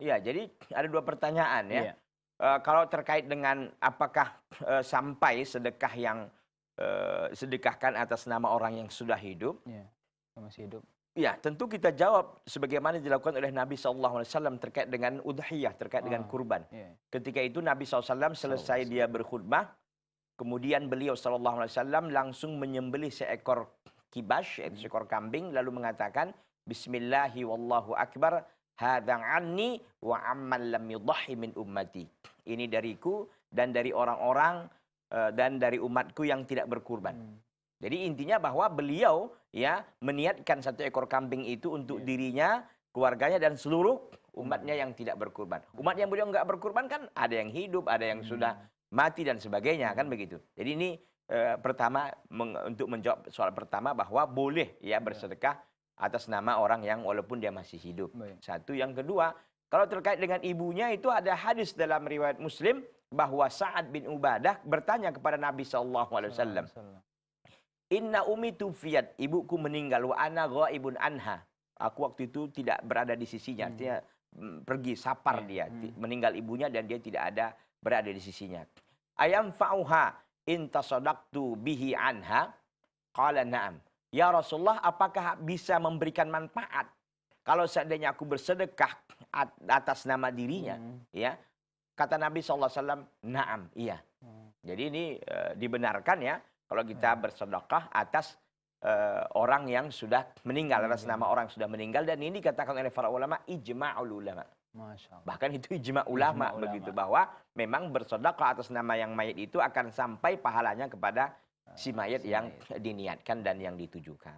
Iya, jadi ada dua pertanyaan ya. Iya. Kalau terkait dengan apakah sampai sedekah yang sedekahkan atas nama orang yang sudah hidup, Iya, yang masih hidup. ya tentu kita jawab sebagaimana dilakukan oleh Nabi SAW terkait dengan udhiyah, terkait dengan kurban. Iya. Ketika itu Nabi SAW selesai dia berkhutbah, kemudian beliau SAW langsung menyembelih seekor kibash, yaitu seekor kambing, lalu mengatakan, Bismillahi wallahu akbar, hadza anni wa amman lam yudhhi min ummati. Ini dariku dan dari orang-orang dan dari umatku yang tidak berkurban. Jadi intinya bahwa beliau ya meniatkan satu ekor kambing itu untuk dirinya, keluarganya dan seluruh umatnya yang tidak berkurban. Umat yang beliau nggak berkurban kan ada yang hidup, ada yang sudah mati dan sebagainya kan begitu. Jadi ini pertama untuk menjawab soal pertama bahwa boleh ya bersedekah atas nama orang yang walaupun dia masih hidup. Satu, yang kedua, kalau terkait dengan ibunya itu ada hadis dalam riwayat Muslim bahwa Sa'ad bin Ubadah bertanya kepada Nabi SAW. Inna ummi tufiyat, ibuku meninggal, wa ana ghaibun anha. Aku waktu itu tidak berada di sisinya, artinya pergi sapar dia, meninggal ibunya dan dia tidak ada berada di sisinya. Ayam fa'uha in tasaddaqtu bihi anha? Qala na'am. Ya Rasulullah, apakah bisa memberikan manfaat kalau seandainya aku bersedekah atas nama dirinya? Ya, kata Nabi SAW, na'am, iya. Jadi ini dibenarkan ya. Kalau kita bersedekah atas orang yang sudah meninggal, atas nama orang yang sudah meninggal, dan ini dikatakan oleh para ulama ijma'ul ulama. Bahkan itu ijma' ulama begitu, bahwa memang bersedekah atas nama yang mayit itu akan sampai pahalanya kepada si mayit yang diniatkan dan yang ditujukan.